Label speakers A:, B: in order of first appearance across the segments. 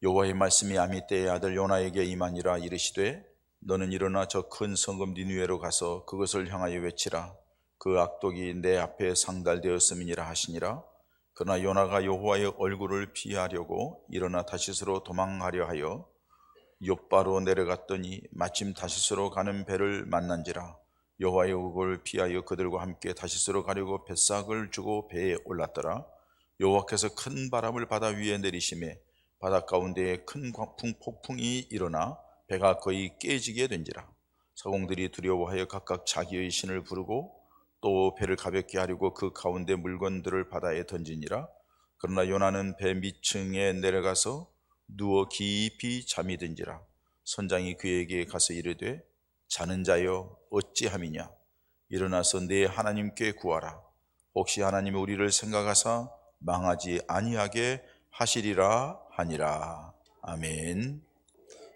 A: 여호와의 말씀이 아미떼의 아들 요나에게 임하니라. 이르시되 너는 일어나 저 큰 성읍 니느웨로 가서 그것을 향하여 외치라. 그 악독이 내 앞에 상달되었음이니라 하시니라. 그러나 요나가 여호와의 얼굴을 피하려고 일어나 다시스로 도망하려 하여 욥바로 내려갔더니 마침 다시스로 가는 배를 만난지라. 여호와의 얼굴을 피하여 그들과 함께 다시스로 가려고 뱃삭을 주고 배에 올랐더라. 여호와께서 큰 바람을 바다 위에 내리심에 바다 가운데에 큰 폭풍이 일어나 배가 거의 깨지게 된지라. 사공들이 두려워하여 각각 자기의 신을 부르고 또 배를 가볍게 하려고 그 가운데 물건들을 바다에 던지니라. 그러나 요나는 배 밑층에 내려가서 누워 깊이 잠이 든지라. 선장이 그에게 가서 이르되 자는 자여 어찌함이냐. 일어나서 내 하나님께 구하라. 혹시 하나님이 우리를 생각하사 망하지 아니하게 하시리라 하니라. 아멘.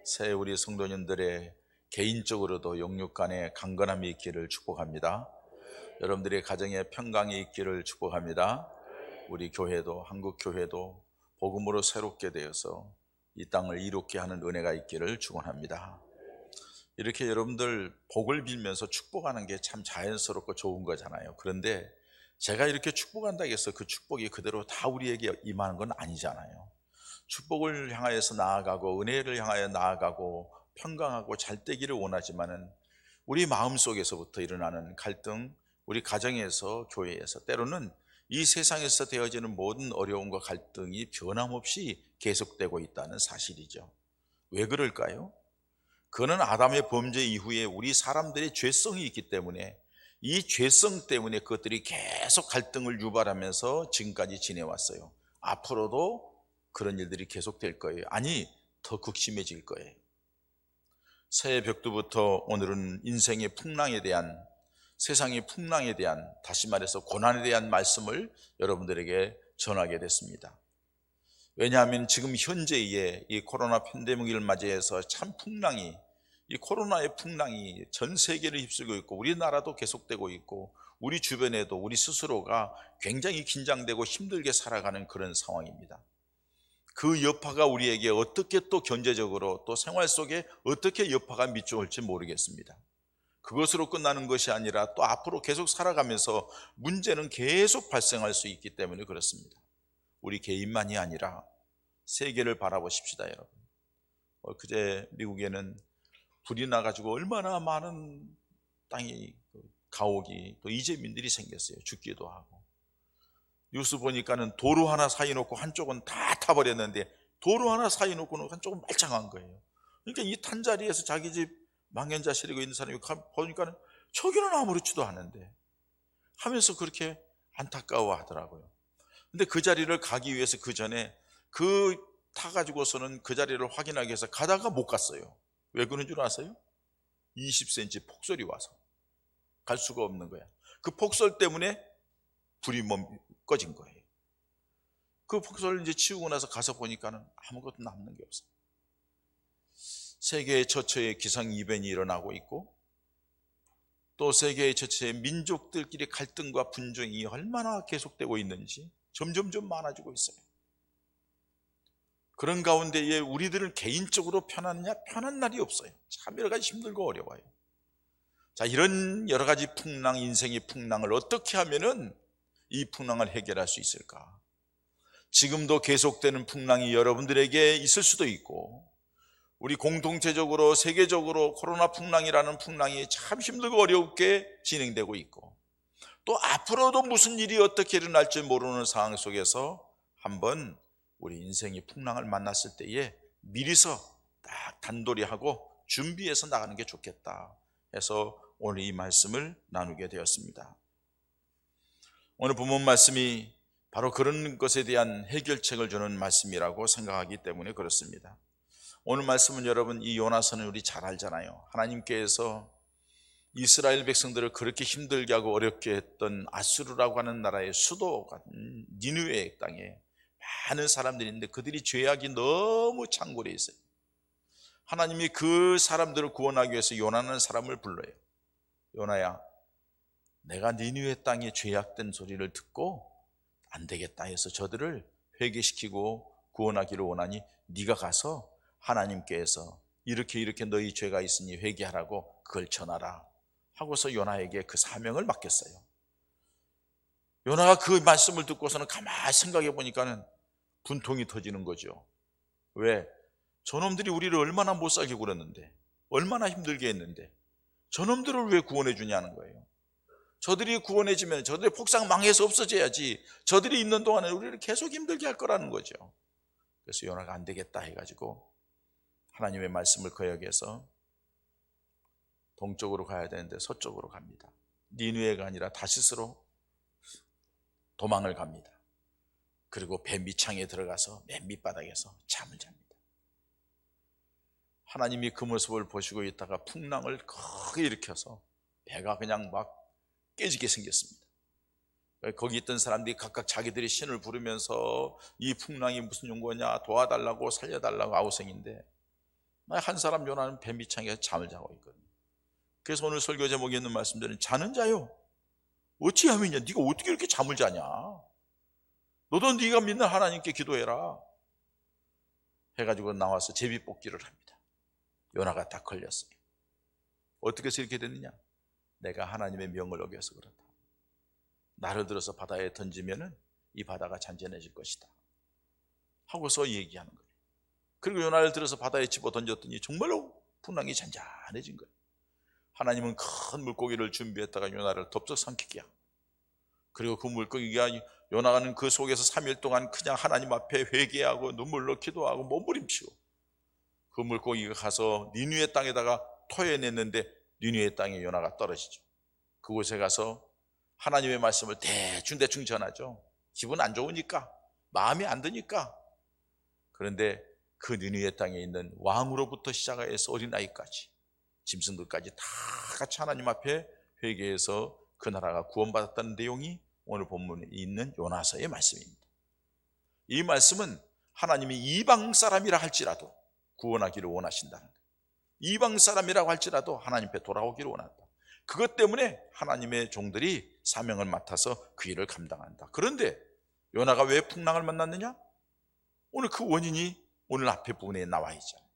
A: 새해 우리 성도님들의 개인적으로도 영육 간의 강건함이 있기를 축복합니다. 여러분들의 가정에 평강이 있기를 축복합니다. 우리 교회도, 한국 교회도 복음으로 새롭게 되어서 이 땅을 이롭게 하는 은혜가 있기를 축원합니다. 이렇게 여러분들 복을 빌면서 축복하는 게 참 자연스럽고 좋은 거잖아요. 그런데 제가 이렇게 축복한다고 해서 그 축복이 그대로 다 우리에게 임하는 건 아니잖아요. 축복을 향하여서 나아가고 은혜를 향하여 나아가고 평강하고 잘 되기를 원하지만은 우리 마음속에서부터 일어나는 갈등, 우리 가정에서, 교회에서, 때로는 이 세상에서 되어지는 모든 어려움과 갈등이 변함없이 계속되고 있다는 사실이죠. 왜 그럴까요? 그거는 아담의 범죄 이후에 우리 사람들의 죄성이 있기 때문에, 이 죄성 때문에 그것들이 계속 갈등을 유발하면서 지금까지 지내왔어요. 앞으로도 그런 일들이 계속될 거예요. 아니, 더 극심해질 거예요. 새해 벽두부터 오늘은 인생의 풍랑에 대한, 세상의 풍랑에 대한, 다시 말해서 고난에 대한 말씀을 여러분들에게 전하게 됐습니다. 왜냐하면 지금 현재의 이 코로나 팬데믹을 맞이해서 참 풍랑이, 이 코로나의 풍랑이 전 세계를 휩쓸고 있고 우리나라도 계속되고 있고 우리 주변에도 우리 스스로가 굉장히 긴장되고 힘들게 살아가는 그런 상황입니다. 그 여파가 우리에게 어떻게 또 경제적으로 또 생활 속에 어떻게 여파가 미쳐올지 모르겠습니다. 그것으로 끝나는 것이 아니라 또 앞으로 계속 살아가면서 문제는 계속 발생할 수 있기 때문에 그렇습니다. 우리 개인만이 아니라 세계를 바라보십시다, 여러분. 그제 미국에는 불이 나가지고 얼마나 많은 땅이, 가옥이, 또 이재민들이 생겼어요. 죽기도 하고. 뉴스 보니까는 도로 하나 사이 놓고 한쪽은 다 타버렸는데 도로 하나 사이 놓고는 한쪽은 말짱한 거예요. 그러니까 이 탄 자리에서 자기 집 망연자실이고 있는 사람이 보니까는 저기는 아무렇지도 않은데 하면서 그렇게 안타까워 하더라고요. 근데 그 자리를 가기 위해서 그 전에 그 타가지고서는 그 자리를 확인하기 위해서 가다가 못 갔어요. 왜 그런 줄 아세요? 20cm 폭설이 와서 갈 수가 없는 거야. 그 폭설 때문에 불이 꺼진 거예요. 그 폭설을 이제 치우고 나서 가서 보니까는 아무것도 남는 게 없어요. 세계의 처처에 기상이변이 일어나고 있고 또 세계의 처처에 민족들끼리 갈등과 분쟁이 얼마나 계속되고 있는지 점점점 많아지고 있어요. 그런 가운데에 우리들은 개인적으로 편하느냐? 편한 날이 없어요. 참 여러 가지 힘들고 어려워요. 자, 이런 여러 가지 풍랑, 인생의 풍랑을 어떻게 하면은 이 풍랑을 해결할 수 있을까? 지금도 계속되는 풍랑이 여러분들에게 있을 수도 있고 우리 공동체적으로 세계적으로 코로나 풍랑이라는 풍랑이 참 힘들고 어렵게 진행되고 있고 또 앞으로도 무슨 일이 어떻게 일어날지 모르는 상황 속에서 한번 우리 인생의 풍랑을 만났을 때에 미리서 딱 단도리하고 준비해서 나가는 게 좋겠다 해서 오늘 이 말씀을 나누게 되었습니다. 오늘 본문 말씀이 바로 그런 것에 대한 해결책을 주는 말씀이라고 생각하기 때문에 그렇습니다. 오늘 말씀은 여러분 이 요나서는 우리 잘 알잖아요. 하나님께서 이스라엘 백성들을 그렇게 힘들게 하고 어렵게 했던 아수르라고 하는 나라의 수도가 니느웨 땅에 많은 사람들이 있는데 그들이 죄악이 너무 창궐해 있어요. 하나님이 그 사람들을 구원하기 위해서 요나라는 사람을 불러요. 요나야, 내가 니느웨 땅에 죄악된 소리를 듣고 안 되겠다 해서 저들을 회개시키고 구원하기를 원하니 네가 가서 하나님께서 이렇게 너희 죄가 있으니 회개하라고 그걸 전하라 하고서 요나에게 그 사명을 맡겼어요. 요나가 그 말씀을 듣고서는 가만히 생각해 보니까는 분통이 터지는 거죠. 왜? 저놈들이 우리를 얼마나 못 살게 굴었는데, 얼마나 힘들게 했는데 저놈들을 왜 구원해 주냐는 거예요. 저들이 구원해지면 저들의 폭삭 망해서 없어져야지, 저들이 있는 동안에 우리를 계속 힘들게 할 거라는 거죠. 그래서 요나가 안 되겠다 해가지고 하나님의 말씀을 거역해서 동쪽으로 가야 되는데 서쪽으로 갑니다. 니느웨가 아니라 다시스로 도망을 갑니다. 그리고 배 밑창에 들어가서 맨 밑바닥에서 잠을 잡니다. 하나님이 그 모습을 보시고 있다가 풍랑을 크게 일으켜서 배가 그냥 막 깨지게 생겼습니다. 거기 있던 사람들이 각각 자기들의 신을 부르면서 이 풍랑이 무슨 용거냐, 도와달라고 살려달라고 아우성인데 한 사람 요나는 배 밑창에서 잠을 자고 있거든요. 그래서 오늘 설교 제목에 있는 말씀들은 자는 자요 어찌함이냐, 네가 어떻게 이렇게 잠을 자냐, 너도 네가 믿는 하나님께 기도해라 해가지고 나와서 제비뽑기를 합니다. 요나가 딱 걸렸어요. 어떻게 해서 이렇게 됐느냐, 내가 하나님의 명을 어겨서 그렇다. 나를 들어서 바다에 던지면은 이 바다가 잔잔해질 것이다 하고서 얘기하는 거예요. 그리고 요나를 들어서 바다에 집어 던졌더니 정말로 풍랑이 잔잔해진 거예요. 하나님은 큰 물고기를 준비했다가 요나를 덥석 삼키게 하고, 그리고 그 물고기가 요나가는 그 속에서 3일 동안 그냥 하나님 앞에 회개하고 눈물로 기도하고 몸부림치고, 그 물고기가 가서 니느웨 땅에다가 토해냈는데 니느웨 땅에 요나가 떨어지죠. 그곳에 가서 하나님의 말씀을 대충 전하죠. 기분 안 좋으니까, 마음이 안 드니까. 그런데 그 니느웨 땅에 있는 왕으로부터 시작해서 어린아이까지, 짐승들까지 다 같이 하나님 앞에 회개해서 그 나라가 구원받았다는 내용이 오늘 본문에 있는 요나서의 말씀입니다. 이 말씀은 하나님이 이방 사람이라 할지라도 구원하기를 원하신다는 거예요. 이방 사람이라고 할지라도 하나님 앞에 돌아오기를 원한다. 그것 때문에 하나님의 종들이 사명을 맡아서 그 일을 감당한다. 그런데 요나가 왜 풍랑을 만났느냐? 오늘 그 원인이 오늘 앞에 부분에 나와 있잖아요.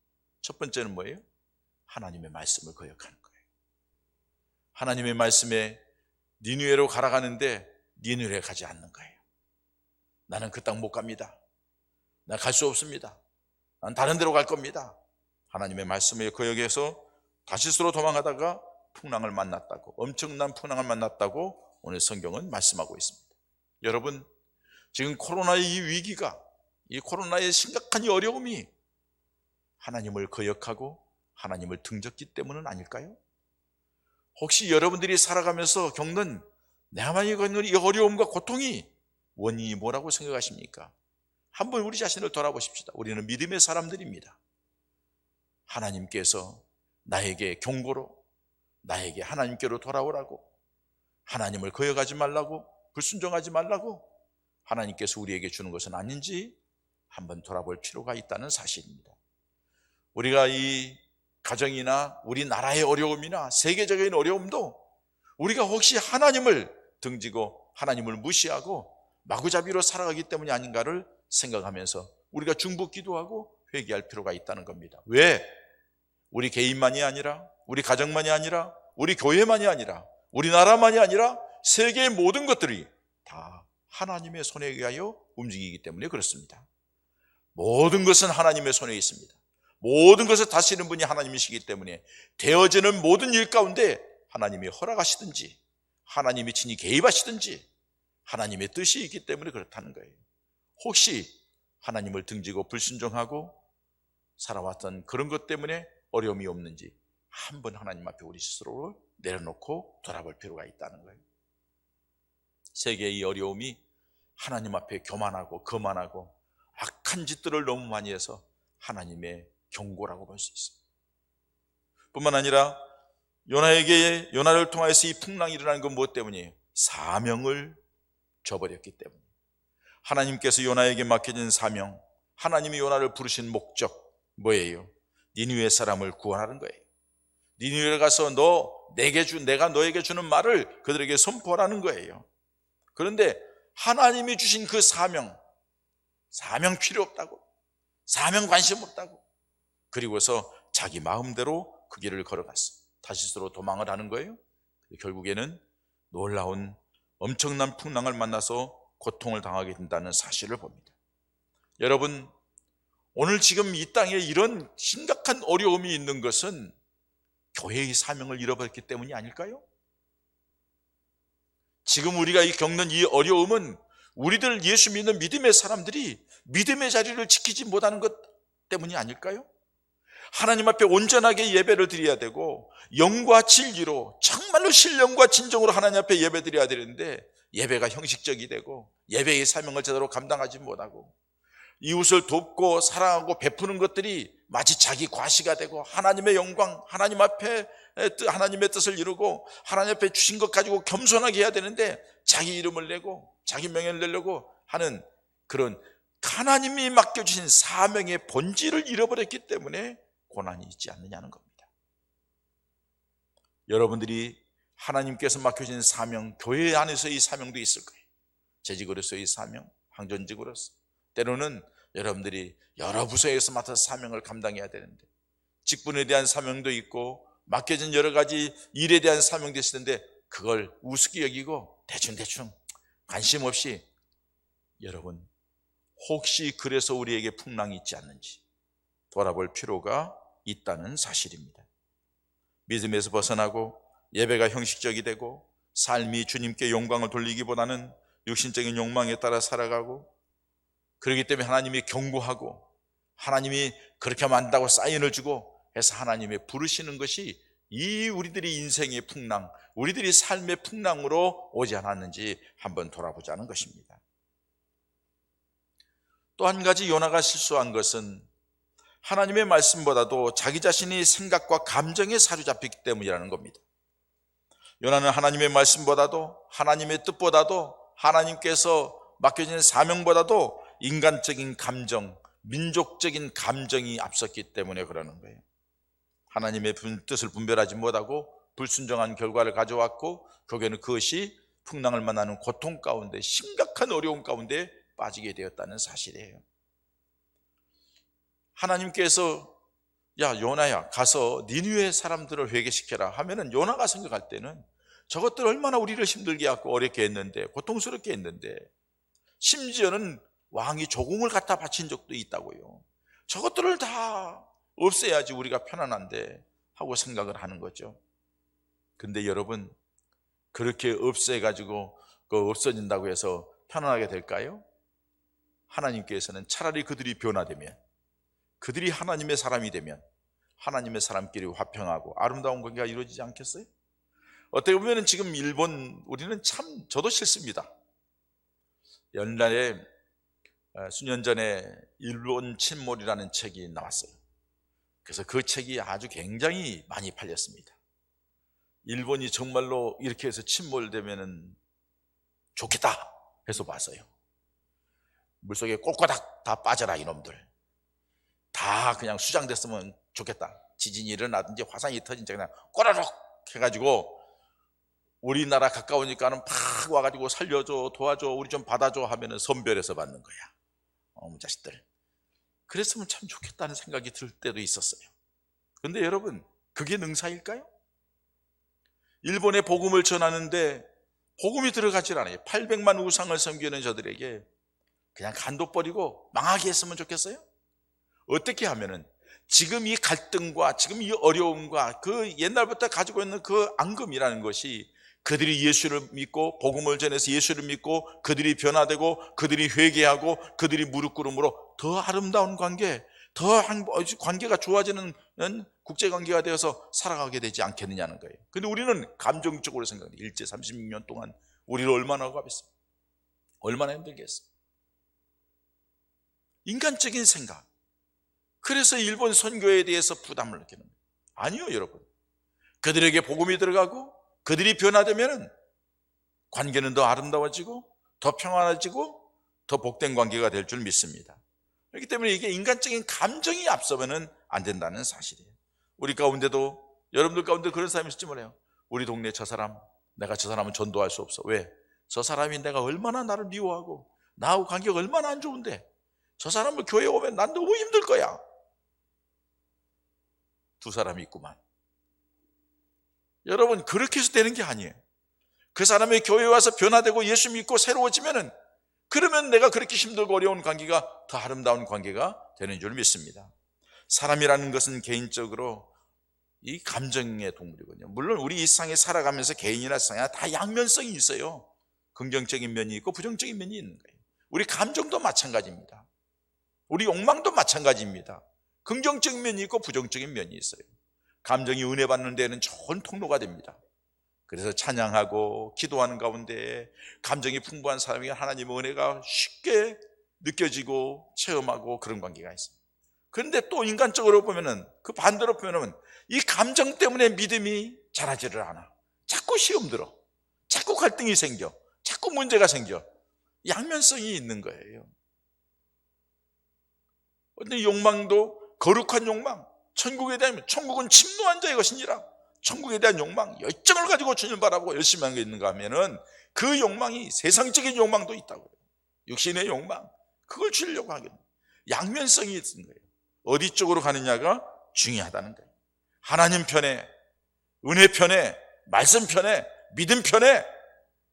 A: 첫 번째는 뭐예요? 하나님의 말씀을 거역하는 거예요. 하나님의 말씀에 니느웨로 가라가는데 니느웨에 가지 않는 거예요. 나는 그 땅 못 갑니다. 나 갈 수 없습니다. 난 다른 데로 갈 겁니다. 하나님의 말씀에 거역해서 다시스로 도망가다가 풍랑을 만났다고, 엄청난 풍랑을 만났다고 오늘 성경은 말씀하고 있습니다. 여러분, 지금 코로나의 이 위기가, 이 코로나의 심각한 이 어려움이 하나님을 거역하고 하나님을 등졌기 때문은 아닐까요? 혹시 여러분들이 살아가면서 겪는 내만이 겪는 이 어려움과 고통이 원인이 뭐라고 생각하십니까? 한번 우리 자신을 돌아보십시다. 우리는 믿음의 사람들입니다. 하나님께서 나에게 경고로, 나에게 하나님께로 돌아오라고, 하나님을 거역하지 말라고, 불순종하지 말라고 하나님께서 우리에게 주는 것은 아닌지 한번 돌아볼 필요가 있다는 사실입니다. 우리가 이 가정이나 우리나라의 어려움이나 세계적인 어려움도 우리가 혹시 하나님을 등지고 하나님을 무시하고 마구잡이로 살아가기 때문이 아닌가를 생각하면서 우리가 중보기도하고 회개할 필요가 있다는 겁니다. 왜? 우리 개인만이 아니라, 우리 가정만이 아니라, 우리 교회만이 아니라, 우리나라만이 아니라 세계의 모든 것들이 다 하나님의 손에 의하여 움직이기 때문에 그렇습니다. 모든 것은 하나님의 손에 있습니다. 모든 것을 다스리는 분이 하나님이시기 때문에 되어지는 모든 일 가운데 하나님이 허락하시든지 하나님이 친히 개입하시든지 하나님의 뜻이 있기 때문에 그렇다는 거예요. 혹시 하나님을 등지고 불순종하고 살아왔던 그런 것 때문에 어려움이 없는지 한번 하나님 앞에 우리 스스로를 내려놓고 돌아볼 필요가 있다는 거예요. 세계의 이 어려움이 하나님 앞에 교만하고 거만하고 악한 짓들을 너무 많이 해서 하나님의 경고라고 볼 수 있어요. 뿐만 아니라 요나를 통해서 이 풍랑이 일어나는 건 무엇 때문이에요? 사명을 저버렸기 때문에. 하나님께서 요나에게 맡겨진 사명, 하나님이 요나를 부르신 목적 뭐예요? 니느웨 사람을 구원하는 거예요. 니느웨에 가서 내가 너에게 주는 말을 그들에게 선포하라는 거예요. 그런데 하나님이 주신 그 사명 필요 없다고, 사명 관심 없다고. 그리고서 자기 마음대로 그 길을 걸어갔어요. 다시스로 도망을 하는 거예요. 결국에는 놀라운 엄청난 풍랑을 만나서 고통을 당하게 된다는 사실을 봅니다. 여러분, 오늘 지금 이 땅에 이런 심각한 어려움이 있는 것은 교회의 사명을 잃어버렸기 때문이 아닐까요? 지금 우리가 겪는 이 어려움은 우리들 예수 믿는 믿음의 사람들이 믿음의 자리를 지키지 못하는 것 때문이 아닐까요? 하나님 앞에 온전하게 예배를 드려야 되고 영과 진리로 정말로 신령과 진정으로 하나님 앞에 예배 드려야 되는데 예배가 형식적이 되고 예배의 사명을 제대로 감당하지 못하고 이웃을 돕고 사랑하고 베푸는 것들이 마치 자기 과시가 되고 하나님의 영광, 하나님 앞에 하나님의 뜻을 이루고 하나님 앞에 주신 것 가지고 겸손하게 해야 되는데 자기 이름을 내고 자기 명예를 내려고 하는 그런 하나님이 맡겨주신 사명의 본질을 잃어버렸기 때문에 고난이 있지 않느냐는 겁니다. 여러분들이 하나님께서 맡겨주신 사명, 교회 안에서의 사명도 있을 거예요. 재직으로서의 사명, 항전직으로서. 때로는 여러분들이 여러 부서에서 맡아서 사명을 감당해야 되는데 직분에 대한 사명도 있고 맡겨진 여러 가지 일에 대한 사명도 있을 텐데 그걸 우습게 여기고 대충 관심 없이 여러분 혹시 그래서 우리에게 풍랑이 있지 않는지 돌아볼 필요가 있다는 사실입니다. 믿음에서 벗어나고 예배가 형식적이 되고 삶이 주님께 영광을 돌리기보다는 육신적인 욕망에 따라 살아가고 그렇기 때문에 하나님이 경고하고 하나님이 그렇게 하면 안 된다고 사인을 주고 해서 하나님이 부르시는 것이 이 우리들이 인생의 풍랑, 우리들이 삶의 풍랑으로 오지 않았는지 한번 돌아보자는 것입니다. 또 한 가지 요나가 실수한 것은 하나님의 말씀보다도 자기 자신의 생각과 감정에 사로잡혔기 때문이라는 겁니다. 요나는 하나님의 말씀보다도 하나님의 뜻보다도 하나님께서 맡겨진 사명보다도 인간적인 감정, 민족적인 감정이 앞섰기 때문에 그러는 거예요. 하나님의 뜻을 분별하지 못하고 불순종한 결과를 가져왔고 결국에는 그것이 풍랑을 만나는 고통 가운데 심각한 어려움 가운데 빠지게 되었다는 사실이에요. 하나님께서 야 요나야 가서 니느웨 사람들을 회개시켜라 하면은 요나가 생각할 때는 저것들 얼마나 우리를 힘들게 하고 어렵게 했는데 고통스럽게 했는데 심지어는 왕이 조공을 갖다 바친 적도 있다고요. 저것들을 다 없애야지 우리가 편안한데 하고 생각을 하는 거죠. 근데 여러분 그렇게 없애가지고 없어진다고 해서 편안하게 될까요? 하나님께서는 차라리 그들이 변화되면 그들이 하나님의 사람이 되면 하나님의 사람끼리 화평하고 아름다운 관계가 이루어지지 않겠어요? 어떻게 보면 지금 일본 우리는 참 저도 싫습니다. 옛날에 수년 전에 일본 침몰이라는 책이 나왔어요. 그래서 그 책이 아주 굉장히 많이 팔렸습니다. 일본이 정말로 이렇게 해서 침몰되면 좋겠다 해서 봤어요. 물속에 꼴꼬닥 다 빠져라 이놈들. 다 그냥 수장됐으면 좋겠다. 지진이 일어나든지 화산이 터진지 그냥 꼬라륵 해가지고 우리나라 가까우니까는 팍 와가지고 살려줘 도와줘 우리 좀 받아줘 하면은 선별해서 받는 거야. 어머 자식들. 그랬으면 참 좋겠다는 생각이 들 때도 있었어요. 그런데 여러분 그게 능사일까요? 일본에 복음을 전하는데 복음이 들어가질 않아요. 800만 우상을 섬기는 저들에게 그냥 간둬버리고 망하게 했으면 좋겠어요? 어떻게 하면은 지금 이 갈등과 지금 이 어려움과 그 옛날부터 가지고 있는 그 앙금이라는 것이 그들이 예수를 믿고 복음을 전해서 예수를 믿고 그들이 변화되고 그들이 회개하고 그들이 무릎 꿇음으로 더 아름다운 관계, 더 관계가 좋아지는 국제관계가 되어서 살아가게 되지 않겠느냐는 거예요. 근데 우리는 감정적으로 생각해요. 일제 36년 동안 우리를 얼마나 억압했어, 얼마나 힘들게 했어. 인간적인 생각. 그래서 일본 선교에 대해서 부담을 느끼는 거예요. 아니요 여러분, 그들에게 복음이 들어가고 그들이 변화되면 관계는 더 아름다워지고 더 평안해지고 더 복된 관계가 될 줄 믿습니다. 그렇기 때문에 이게 인간적인 감정이 앞서면 안 된다는 사실이에요. 우리 가운데도 여러분들 가운데 그런 사람이 있을지 몰라요. 우리 동네 저 사람, 내가 저 사람은 전도할 수 없어. 왜? 저 사람이 내가 얼마나 나를 미워하고 나하고 관계가 얼마나 안 좋은데 저 사람을 교회에 오면 난 너무 힘들 거야. 두 사람이 있구만. 여러분, 그렇게 해서 되는 게 아니에요. 그 사람의 교회에 와서 변화되고 예수 믿고 새로워지면은, 그러면 내가 그렇게 힘들고 어려운 관계가 더 아름다운 관계가 되는 줄 믿습니다. 사람이라는 것은 개인적으로 이 감정의 동물이거든요. 물론 우리 이 세상에 살아가면서 개인이나 세상이나 다 양면성이 있어요. 긍정적인 면이 있고 부정적인 면이 있는 거예요. 우리 감정도 마찬가지입니다. 우리 욕망도 마찬가지입니다. 긍정적인 면이 있고 부정적인 면이 있어요. 감정이 은혜 받는 데는 좋은 통로가 됩니다. 그래서 찬양하고 기도하는 가운데 감정이 풍부한 사람이 하나님의 은혜가 쉽게 느껴지고 체험하고 그런 관계가 있습니다. 그런데 또 인간적으로 보면은, 그 반대로 보면은 이 감정 때문에 믿음이 자라지를 않아. 자꾸 시험 들어, 자꾸 갈등이 생겨, 자꾸 문제가 생겨. 양면성이 있는 거예요. 근데 욕망도 거룩한 욕망, 천국에 대한, 천국은 침노한 자의 것이니라. 천국에 대한 욕망, 열정을 가지고 주님을 바라보고 열심히 하는 게 있는가 하면은 그 욕망이 세상적인 욕망도 있다고요. 육신의 욕망, 그걸 주려고 하겠네. 양면성이 있는 거예요. 어디 쪽으로 가느냐가 중요하다는 거예요. 하나님 편에, 은혜 편에, 말씀 편에, 믿음 편에,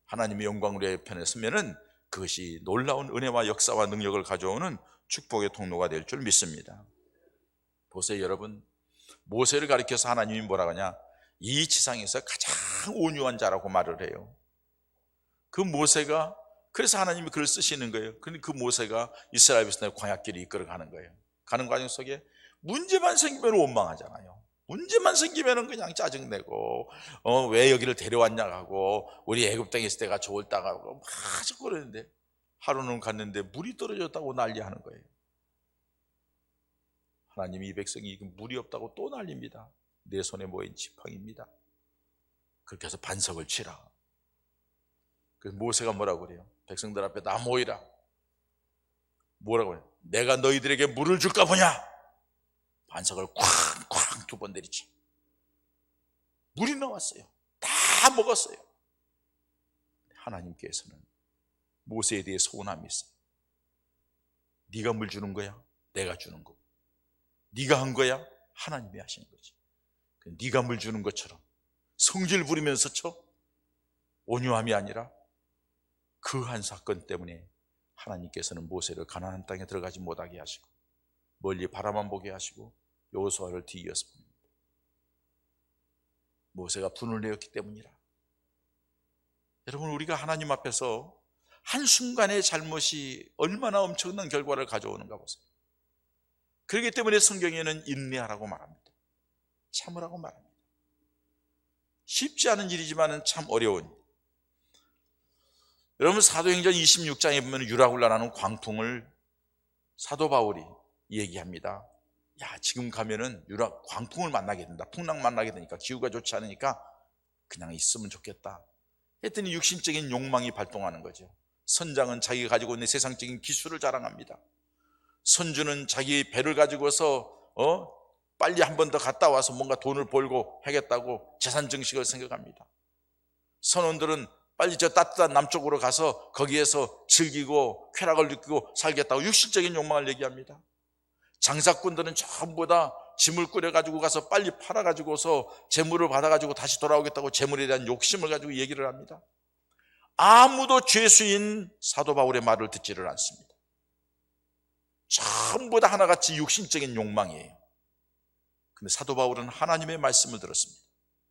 A: 하나님의 영광의 편에 서면은 그것이 놀라운 은혜와 역사와 능력을 가져오는 축복의 통로가 될 줄 믿습니다. 보세요, 여러분. 모세를 가리켜서 하나님이 뭐라고 하냐? 이 지상에서 가장 온유한 자라고 말을 해요. 그 모세가, 그래서 하나님이 그를 쓰시는 거예요. 그런데 그 모세가 이스라엘 백성을 광야길을 이끌어가는 거예요. 가는 과정 속에 문제만 생기면 원망하잖아요. 문제만 생기면 그냥 짜증내고, 왜 여기를 데려왔냐 하고, 우리 애굽 땅에 있을 때가 좋을까 하고 막 자꾸 그러는데, 하루는 갔는데 물이 떨어졌다고 난리하는 거예요. 하나님이 이 백성이 물이 없다고 또 난립니다. 내 손에 모인 지팡이입니다. 그렇게 해서 반석을 치라. 그래서 모세가 뭐라고 그래요? 백성들 앞에 다 모이라. 뭐라고 해요? 내가 너희들에게 물을 줄까 보냐? 반석을 쾅쾅 두 번 내리지. 물이 나왔어요. 다 먹었어요. 하나님께서는 모세에 대해 서운함이 있어요. 네가 물 주는 거야? 내가 주는 거고. 네가 한 거야? 하나님이 하시는 거지. 네가 물 주는 것처럼 성질 부리면서 쳐? 온유함이 아니라 그 한 사건 때문에 하나님께서는 모세를 가나안 땅에 들어가지 못하게 하시고 멀리 바라만 보게 하시고 여호수아를 뒤이어서 보냅니다. 모세가 분을 내었기 때문이라. 여러분, 우리가 하나님 앞에서 한순간의 잘못이 얼마나 엄청난 결과를 가져오는가 보세요. 그렇기 때문에 성경에는 인내하라고 말합니다. 참으라고 말합니다. 쉽지 않은 일이지만 참 어려운 일. 여러분, 사도행전 26장에 보면 유라굴라라는 광풍을 사도 바울이 얘기합니다. 야, 지금 가면은 광풍을 만나게 된다. 풍랑 만나게 되니까, 기후가 좋지 않으니까 그냥 있으면 좋겠다 했더니 육신적인 욕망이 발동하는 거죠. 선장은 자기가 가지고 있는 세상적인 기술을 자랑합니다. 선주는 자기 배를 가지고서 빨리 한 번 더 갔다 와서 뭔가 돈을 벌고 하겠다고 재산 증식을 생각합니다. 선원들은 빨리 저 따뜻한 남쪽으로 가서 거기에서 즐기고 쾌락을 느끼고 살겠다고 육신적인 욕망을 얘기합니다. 장사꾼들은 전부 다 짐을 꾸려가지고 가서 빨리 팔아가지고서 재물을 받아가지고 다시 돌아오겠다고 재물에 대한 욕심을 가지고 얘기를 합니다. 아무도 죄수인 사도 바울의 말을 듣지를 않습니다. 전부 다 하나같이 육신적인 욕망이에요. 근데 사도 바울은 하나님의 말씀을 들었습니다.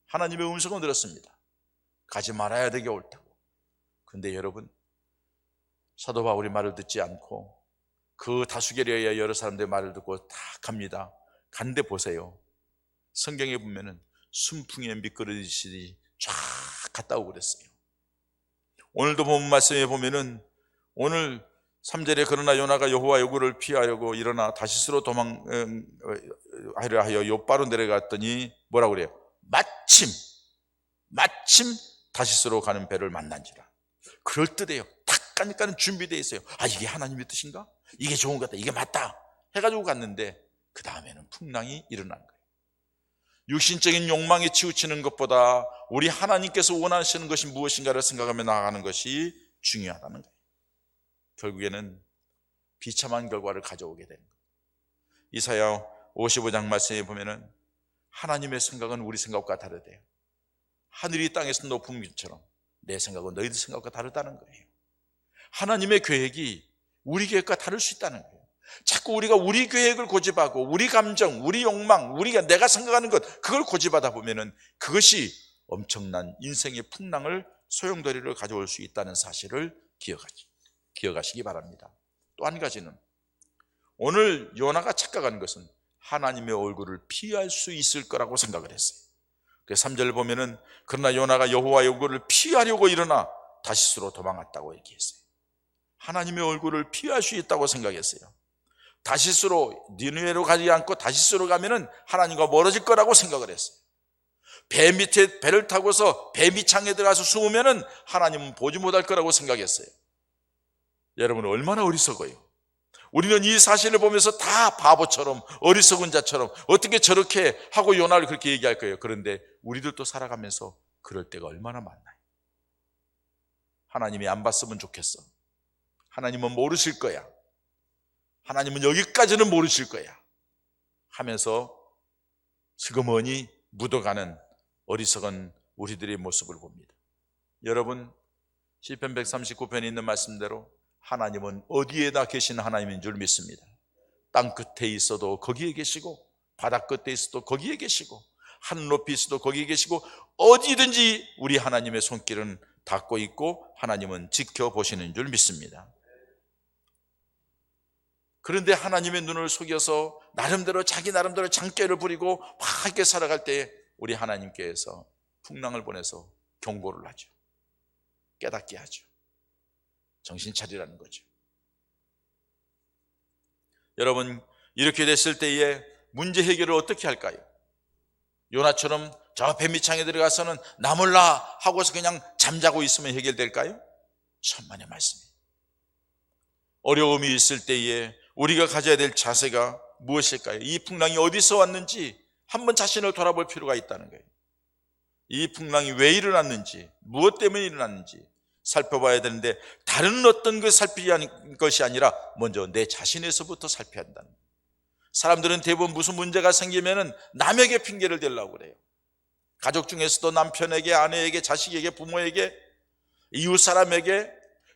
A: 하나님의 음성을 들었습니다. 가지 말아야 되게 옳다고. 근데 여러분, 사도 바울이 말을 듣지 않고 그 다수결의 여러 사람들의 말을 듣고 다 갑니다. 간데 보세요. 성경에 보면은 순풍에 미끄러지듯이 쫙 갔다 오고 그랬어요. 오늘도 본 말씀에 보면은 오늘 3절에 그러나 요나가 여호와 요구를 피하려고 일어나 다시스로 도망하려 하여 욥바로 내려갔더니 뭐라고 그래요? 마침 다시스로 가는 배를 만난지라. 그럴듯해요. 탁 가니까는 준비되어 있어요. 아, 이게 하나님의 뜻인가? 이게 좋은 것 같다. 이게 맞다 해가지고 갔는데 그 다음에는 풍랑이 일어난 거예요. 육신적인 욕망에 치우치는 것보다 우리 하나님께서 원하시는 것이 무엇인가를 생각하며 나아가는 것이 중요하다는 거예요. 결국에는 비참한 결과를 가져오게 되는 거예요. 이사야 55장 말씀에 보면은 하나님의 생각은 우리 생각과 다르대요. 하늘이 땅에서 높은 것처럼 내 생각은 너희들 생각과 다르다는 거예요. 하나님의 계획이 우리 계획과 다를 수 있다는 거예요. 자꾸 우리가 우리 계획을 고집하고 우리 감정, 우리 욕망, 우리가 내가 생각하는 것, 그걸 고집하다 보면은 그것이 엄청난 인생의 풍랑을, 소용돌이를 가져올 수 있다는 사실을 기억하시기 바랍니다. 또 한 가지는 오늘 요나가 착각한 것은 하나님의 얼굴을 피할 수 있을 거라고 생각을 했어요. 그래서 3절을 보면은 그러나 요나가 여호와의 얼굴을 피하려고 일어나 다시스로 도망갔다고 얘기했어요. 하나님의 얼굴을 피할 수 있다고 생각했어요. 다시스로, 니느웨로 가지 않고 다시스로 가면은 하나님과 멀어질 거라고 생각을 했어요. 배 밑에 배를 타고서 배 밑창에 들어가서 숨으면은 하나님은 보지 못할 거라고 생각했어요. 여러분 얼마나 어리석어요. 우리는 이 사실을 보면서 다 바보처럼, 어리석은 자처럼 어떻게 저렇게 하고 요나를 그렇게 얘기할 거예요. 그런데 우리들도 살아가면서 그럴 때가 얼마나 많나요? 하나님이 안 봤으면 좋겠어. 하나님은 모르실 거야. 하나님은 여기까지는 모르실 거야 하면서 슬그머니 묻어가는 어리석은 우리들의 모습을 봅니다. 여러분, 시편 139편에 있는 말씀대로 하나님은 어디에다 계신 하나님인 줄 믿습니다. 땅 끝에 있어도 거기에 계시고, 바다 끝에 있어도 거기에 계시고, 하늘 높이 있어도 거기에 계시고, 어디든지 우리 하나님의 손길은 닿고 있고 하나님은 지켜보시는 줄 믿습니다. 그런데 하나님의 눈을 속여서 나름대로 자기 나름대로 장깨를 부리고 막 이렇게 살아갈 때 우리 하나님께서 풍랑을 보내서 경고를 하죠. 깨닫게 하죠. 정신 차리라는 거죠. 여러분, 이렇게 됐을 때에 문제 해결을 어떻게 할까요? 요나처럼 저 뱀밑창에 들어가서는 나 몰라 하고서 그냥 잠자고 있으면 해결될까요? 천만의 말씀이에요. 어려움이 있을 때에 우리가 가져야 될 자세가 무엇일까요? 이 풍랑이 어디서 왔는지 한번 자신을 돌아볼 필요가 있다는 거예요. 이 풍랑이 왜 일어났는지, 무엇 때문에 일어났는지 살펴봐야 되는데, 다른 어떤 걸 살피는 것이 아니라 먼저 내 자신에서부터 살펴야 한다는 거예요. 사람들은 대부분 무슨 문제가 생기면은 남에게 핑계를 대려고 그래요. 가족 중에서도 남편에게, 아내에게, 자식에게, 부모에게, 이웃 사람에게,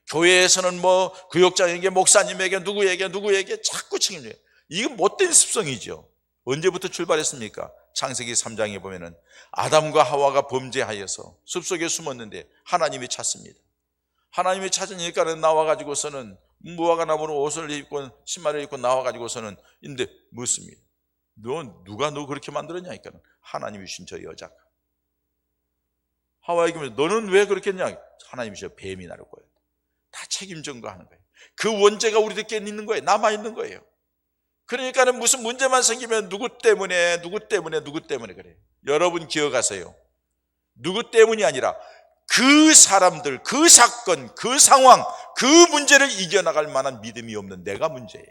A: 교회에서는 뭐 구역장에게, 목사님에게, 누구에게 자꾸 책임져요. 이건 못된 습성이죠. 언제부터 출발했습니까? 창세기 3장에 보면은 아담과 하와가 범죄하여서 숲속에 숨었는데 하나님이 찾습니다. 하나님이 찾으니까는 나와가지고서는 무화과 나무로 옷을 입고 신발을 입고 나와가지고서는 근데 묻습니다. 누가 너 그렇게 만들었냐? 그러니까 하나님이 주신 저 여자가. 하와에게 너는 왜 그렇게 했냐? 하나님이 저 뱀이 나를 거예요. 다 책임 전가하는 거예요. 그 원죄가 우리들께 있는 거예요. 남아있는 거예요. 그러니까는 무슨 문제만 생기면 누구 때문에 그래요. 여러분 기억하세요. 누구 때문이 아니라 그 사람들, 그 사건, 그 상황, 그 문제를 이겨나갈 만한 믿음이 없는 내가 문제예요.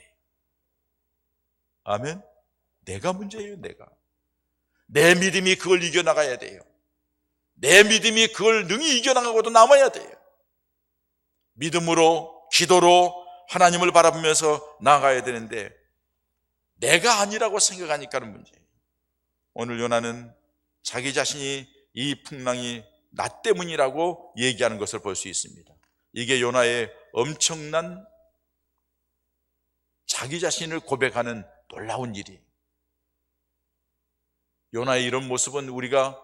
A: 아멘? 내가 문제예요. 내 믿음이 그걸 이겨나가야 돼요. 내 믿음이 그걸 능히 이겨나가고도 남아야 돼요. 믿음으로, 기도로 하나님을 바라보면서 나아가야 되는데 내가 아니라고 생각하니까는 문제예요. 오늘 요나는 자기 자신이 이 풍랑이 나 때문이라고 얘기하는 것을 볼 수 있습니다. 이게 요나의 엄청난 자기 자신을 고백하는 놀라운 일이에요. 요나의 이런 모습은 우리가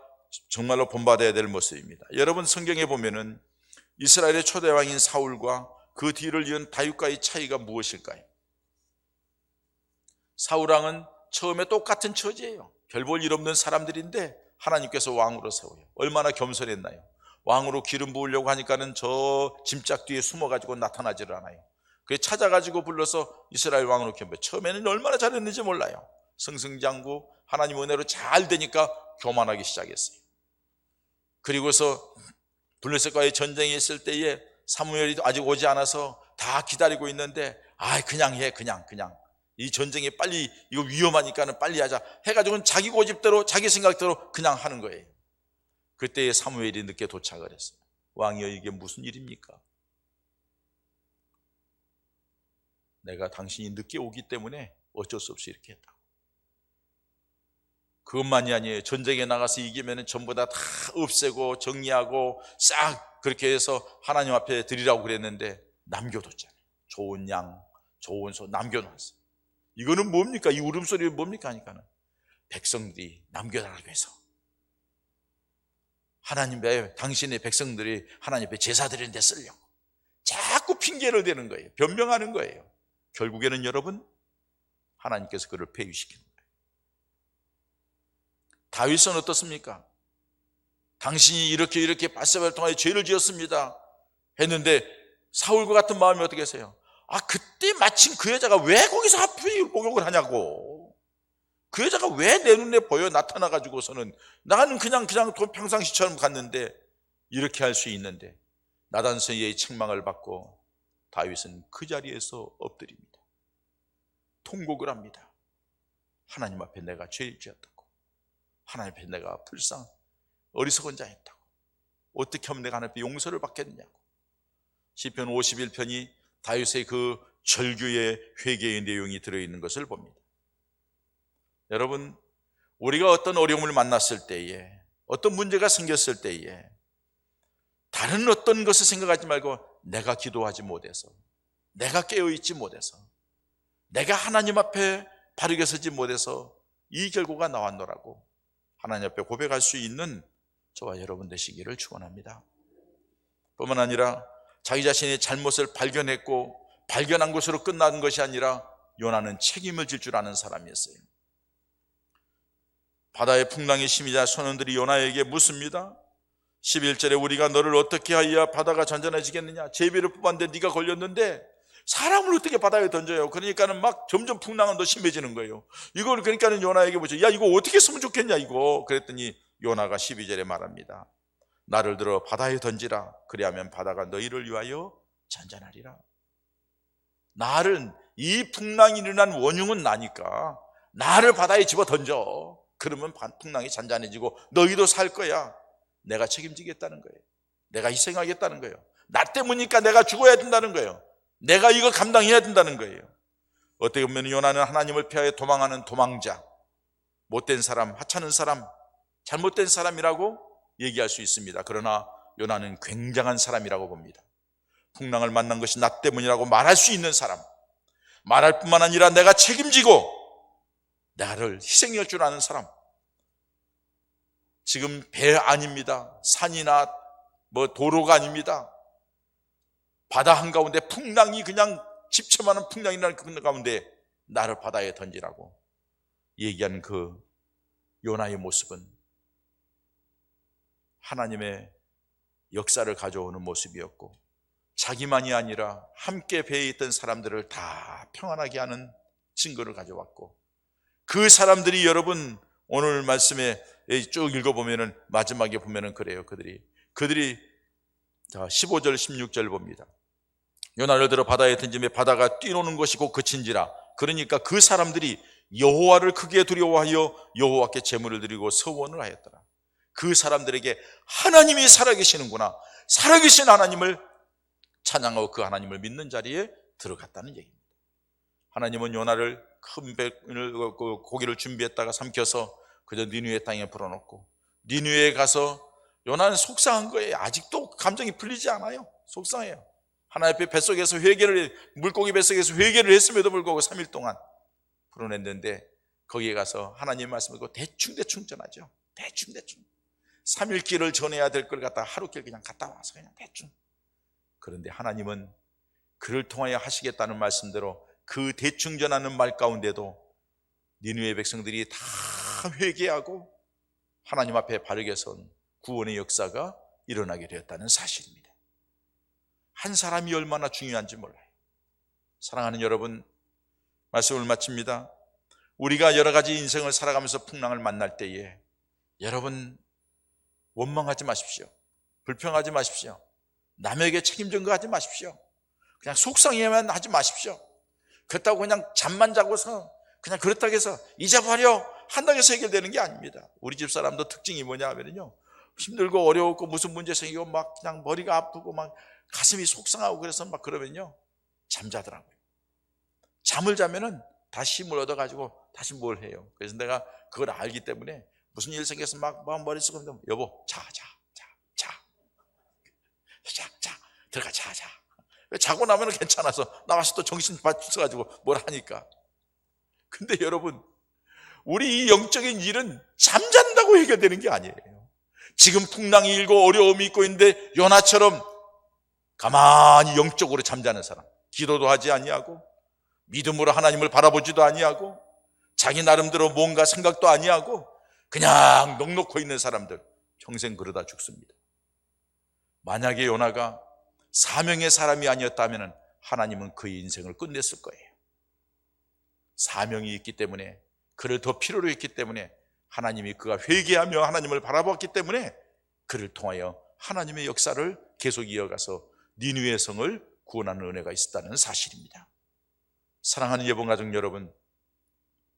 A: 정말로 본받아야 될 모습입니다. 여러분, 성경에 보면은 이스라엘의 초대왕인 사울과 그 뒤를 이은 다윗과의 차이가 무엇일까요? 사울왕은 처음에 똑같은 처지예요. 별 볼 일 없는 사람들인데 하나님께서 왕으로 세워요. 얼마나 겸손했나요? 왕으로 기름 부으려고 하니까는 저 짐짝 뒤에 숨어가지고 나타나지를 않아요. 그래서 찾아가지고 불러서 이스라엘 왕으로 겸해. 처음에는 얼마나 잘했는지 몰라요. 승승장구 하나님 은혜로 잘 되니까 교만하기 시작했어요. 그리고서 블레셋과의 전쟁이 있을 때에 사무엘이 아직 오지 않아서 다 기다리고 있는데 그냥 해. 이 전쟁이 빨리, 이거 위험하니까는 빨리 하자 해가지고는 자기 고집대로, 자기 생각대로 그냥 하는 거예요. 그때에 사무엘이 늦게 도착을 했어요. 왕이여, 이게 무슨 일입니까? 내가 당신이 늦게 오기 때문에 어쩔 수 없이 이렇게 했다고. 그것만이 아니에요. 전쟁에 나가서 이기면 전부 다 없애고 정리하고 싹 그렇게 해서 하나님 앞에 드리라고 그랬는데 남겨뒀잖아요. 좋은 양, 좋은 소 남겨놨어요. 이거는 뭡니까? 이 울음소리는 뭡니까? 하니까는 백성들이 남겨달라고 해서 하나님의 당신의 백성들이 하나님 앞에 제사 드리는 데 쓰려고 자꾸 핑계를 대는 거예요. 변명하는 거예요. 결국에는 여러분 하나님께서 그를 폐위시키는 거예요. 다윗은 어떻습니까? 당신이 이렇게 바세바를 통하여 죄를 지었습니다 했는데 사울과 같은 마음이 어떻게 했어요? 그때 마침 그 여자가 왜 거기서 하필 공격을 하냐고. 그 여자가 왜 내 눈에 보여 나타나가지고서는 나는 그냥 평상시처럼 갔는데 이렇게 할 수 있는데 나단 선지자의 책망을 받고 다윗은 그 자리에서 엎드립니다. 통곡을 합니다. 하나님 앞에 내가 죄를 지었다고. 하나님 앞에 내가 어리석은 자였다고. 어떻게 하면 내가 하나님 앞에 용서를 받겠느냐고. 시편 51편이 다윗의 그 절규의 회개의 내용이 들어있는 것을 봅니다. 여러분, 우리가 어떤 어려움을 만났을 때에, 어떤 문제가 생겼을 때에 다른 어떤 것을 생각하지 말고 내가 기도하지 못해서, 내가 깨어있지 못해서, 내가 하나님 앞에 바르게 서지 못해서 이 결과가 나왔노라고 하나님 앞에 고백할 수 있는 저와 여러분 되시기를 축원합니다. 뿐만 아니라 자기 자신의 잘못을 발견했고 발견한 것으로 끝난 것이 아니라 요나는 책임을 질 줄 아는 사람이었어요. 바다의 풍랑이 심히자 선원들이 요나에게 묻습니다. 11절에 우리가 너를 어떻게 하여야 바다가 잔잔해지겠느냐. 제비를 뽑았는데 네가 걸렸는데 사람을 어떻게 바다에 던져요. 그러니까는 막 점점 풍랑은 더 심해지는 거예요. 이걸 그러니까는 요나에게 보죠. 야, 이거 어떻게 했으면 좋겠냐 이거. 그랬더니 요나가 12절에 말합니다. 나를 들어 바다에 던지라. 그리하면 바다가 너희를 위하여 잔잔하리라. 나를, 이 풍랑이 일어난 원흉은 나니까 나를 바다에 집어 던져. 그러면 풍랑이 잔잔해지고 너희도 살 거야. 내가 책임지겠다는 거예요. 내가 희생하겠다는 거예요. 나 때문이니까 내가 죽어야 된다는 거예요. 내가 이거 감당해야 된다는 거예요. 어떻게 보면 요나는 하나님을 피하여 도망하는 도망자, 못된 사람, 하찮은 사람, 잘못된 사람이라고 얘기할 수 있습니다. 그러나 요나는 굉장한 사람이라고 봅니다. 풍랑을 만난 것이 나 때문이라고 말할 수 있는 사람, 말할 뿐만 아니라 내가 책임지고 나를 희생할 줄 아는 사람. 지금 배 아닙니다. 산이나 도로가 아닙니다. 바다 한가운데 풍랑이 그냥 집채만한 풍랑이 나는 그 가운데 나를 바다에 던지라고 얘기한 그 요나의 모습은 하나님의 역사를 가져오는 모습이었고, 자기만이 아니라 함께 배에 있던 사람들을 다 평안하게 하는 증거를 가져왔고, 그 사람들이 여러분 오늘 말씀에 쭉 읽어보면은 마지막에 보면은 그래요. 그들이 15절 16절 봅니다. 요나를 들어 바다에 던짐에 바다가 뛰노는 것이 곧 그친지라. 그러니까 그 사람들이 여호와를 크게 두려워하여 여호와께 제물을 드리고 서원을 하였더라. 그 사람들에게 하나님이 살아계시는구나, 살아계신 하나님을 찬양하고 그 하나님을 믿는 자리에 들어갔다는 얘기입니다. 하나님은 요나를 큰 고기를 준비했다가 삼켜서 그저 니느웨 땅에 불어넣고, 니느웨에 가서 요나는 속상한 거예요. 아직도 감정이 풀리지 않아요. 속상해요. 하나님 앞에 뱃속에서 물고기 뱃속에서 회개를 했음에도 불구하고 3일 동안 풀어냈는데, 거기에 가서 하나님 말씀을 듣고 대충 전하죠. 대충 3일 길을 전해야 될 걸 갖다 하루 길 그냥 갔다 와서 그냥 대충. 그런데 하나님은 그를 통하여 하시겠다는 말씀대로 그 대충 전하는 말 가운데도 니느웨 백성들이 다 회개하고 하나님 앞에 바르게 선 구원의 역사가 일어나게 되었다는 사실입니다. 한 사람이 얼마나 중요한지 몰라요. 사랑하는 여러분, 말씀을 마칩니다. 우리가 여러 가지 인생을 살아가면서 풍랑을 만날 때에 여러분 원망하지 마십시오. 불평하지 마십시오. 남에게 책임 전가하지 마십시오. 그냥 속상해만 하지 마십시오. 그렇다고 그냥 잠만 자고서 그냥 그렇다고 해서 잊어버려 한다고 해서 해결되는 게 아닙니다. 우리 집 사람도 특징이 뭐냐 하면요, 힘들고 어려웠고 무슨 문제 생기고 막 그냥 머리가 아프고 막 가슴이 속상하고 그래서 막 그러면요 잠자더라고요. 잠을 자면은 다시 힘을 얻어가지고 다시 뭘 해요. 그래서 내가 그걸 알기 때문에 무슨 일 생겨서 막 머릿속에 여보 자 들어가 자 자고 나면 괜찮아서 나와서 또 정신 받쳐가지고 뭘 하니까. 근데 여러분, 우리 이 영적인 일은 잠잔다고 해결되는 게 아니에요. 지금 풍랑이 일고 어려움이 있고 있는데 요나처럼 가만히 영적으로 잠자는 사람, 기도도 하지 아니하고 믿음으로 하나님을 바라보지도 아니하고 자기 나름대로 뭔가 생각도 아니하고 그냥 넋놓고 있는 사람들, 평생 그러다 죽습니다. 만약에 요나가 사명의 사람이 아니었다면 하나님은 그의 인생을 끝냈을 거예요. 사명이 있기 때문에, 그를 더 필요로 했기 때문에, 하나님이 그가 회개하며 하나님을 바라봤기 때문에 그를 통하여 하나님의 역사를 계속 이어가서 니느웨 성을 구원하는 은혜가 있었다는 사실입니다. 사랑하는 예봉가족 여러분,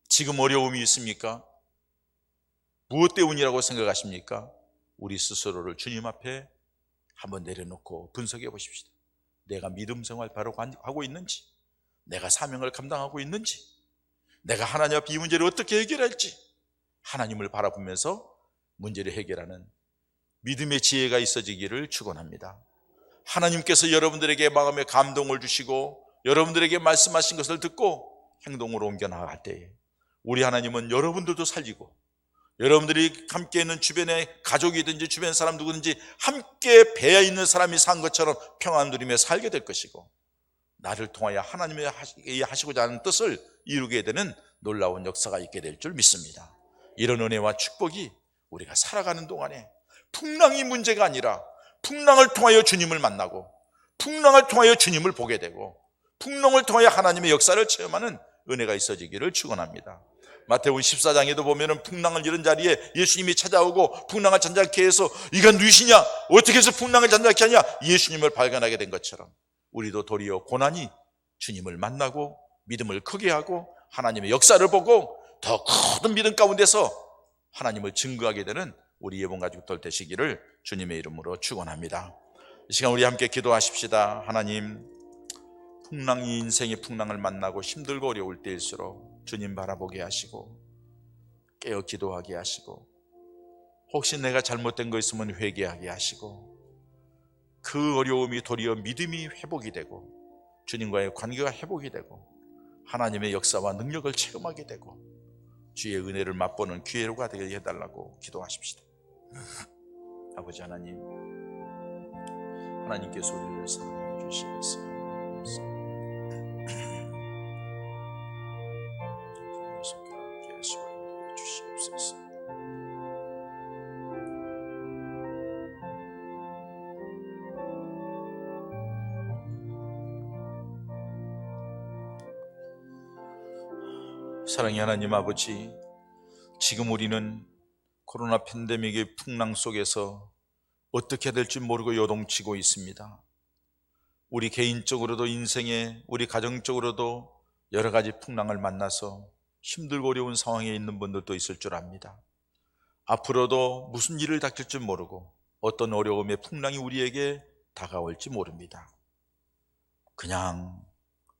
A: 지금 어려움이 있습니까? 무엇 때문이라고 생각하십니까? 우리 스스로를 주님 앞에 한번 내려놓고 분석해 보십시다. 내가 믿음 생활 바로 하고 있는지, 내가 사명을 감당하고 있는지, 내가 하나님 앞에 이 문제를 어떻게 해결할지 하나님을 바라보면서 문제를 해결하는 믿음의 지혜가 있어지기를 축원합니다. 하나님께서 여러분들에게 마음의 감동을 주시고 여러분들에게 말씀하신 것을 듣고 행동으로 옮겨 나아갈 때에 우리 하나님은 여러분들도 살리고, 여러분들이 함께 있는 주변의 가족이든지 주변 사람 누구든지 함께 배에 있는 사람이 산 것처럼 평안 누리며 살게 될 것이고, 나를 통하여 하나님의 하시고자 하는 뜻을 이루게 되는 놀라운 역사가 있게 될 줄 믿습니다. 이런 은혜와 축복이 우리가 살아가는 동안에 풍랑이 문제가 아니라 풍랑을 통하여 주님을 만나고, 풍랑을 통하여 주님을 보게 되고, 풍랑을 통하여 하나님의 역사를 체험하는 은혜가 있어지기를 축원합니다. 마태복음 14장에도 보면은 풍랑을 이런 자리에 예수님이 찾아오고 풍랑을 잔잔케 해서 이가 누구시냐, 어떻게 해서 풍랑을 잔잔케 하냐, 예수님을 발견하게 된 것처럼 우리도 도리어 고난이 주님을 만나고 믿음을 크게 하고 하나님의 역사를 보고 더 큰 믿음 가운데서 하나님을 증거하게 되는 우리 예봉가족들 되시기를 주님의 이름으로 축원합니다. 이 시간 우리 함께 기도하십시다. 하나님, 풍랑이 인생의 풍랑을 만나고 힘들고 어려울 때일수록 주님 바라보게 하시고 깨어 기도하게 하시고, 혹시 내가 잘못된 거 있으면 회개하게 하시고, 그 어려움이 도리어 믿음이 회복이 되고 주님과의 관계가 회복이 되고 하나님의 역사와 능력을 체험하게 되고 주의 은혜를 맛보는 기회가 되게 해달라고 기도하십시다. 아버지 하나님, 하나님께서 우리를 사랑해 주시겠어요. 사랑의 하나님 아버지, 지금 우리는 코로나 팬데믹의 풍랑 속에서 어떻게 해야 될지 모르고 요동치고 있습니다. 우리 개인적으로도 인생에, 우리 가정적으로도 여러 가지 풍랑을 만나서 힘들고 어려운 상황에 있는 분들도 있을 줄 압니다. 앞으로도 무슨 일을 닥칠지 모르고 어떤 어려움의 풍랑이 우리에게 다가올지 모릅니다. 그냥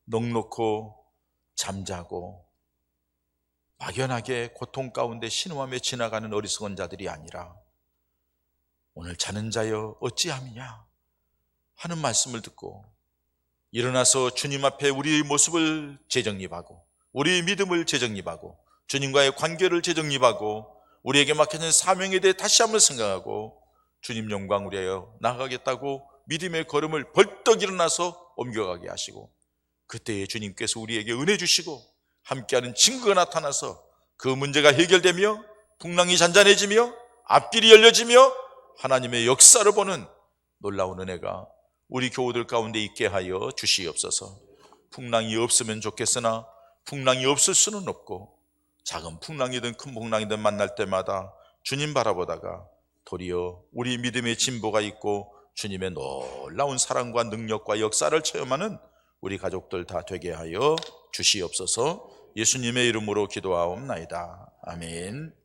A: 넋놓고 잠자고 막연하게 고통 가운데 신음하며 지나가는 어리석은 자들이 아니라 오늘 자는 자여 어찌함이냐 하는 말씀을 듣고 일어나서 주님 앞에 우리의 모습을 재정립하고 우리의 믿음을 재정립하고 주님과의 관계를 재정립하고 우리에게 맡겨진 사명에 대해 다시 한번 생각하고 주님 영광 위하여 나아가겠다고 믿음의 걸음을 벌떡 일어나서 옮겨가게 하시고, 그때에 주님께서 우리에게 은혜 주시고 함께하는 증거가 나타나서 그 문제가 해결되며 풍랑이 잔잔해지며 앞길이 열려지며 하나님의 역사를 보는 놀라운 은혜가 우리 교우들 가운데 있게 하여 주시옵소서. 풍랑이 없으면 좋겠으나 풍랑이 없을 수는 없고, 작은 풍랑이든 큰 풍랑이든 만날 때마다 주님 바라보다가 도리어 우리 믿음의 진보가 있고 주님의 놀라운 사랑과 능력과 역사를 체험하는 우리 가족들 다 되게 하여 주시옵소서. 예수님의 이름으로 기도하옵나이다. 아멘.